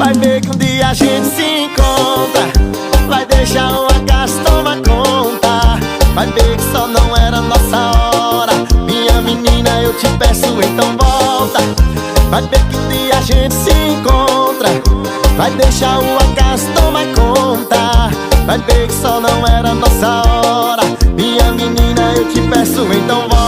Vai ver que um dia a gente se encontra. Vai deixar o acaso tomar conta. Vai ver que só não era nossa hora. Minha menina, eu te peço, então volta. Vai ver que um dia a gente se encontra. Vai deixar o acaso tomar conta. Vai ver que só não era nossa hora. Minha menina, eu te peço, então volta.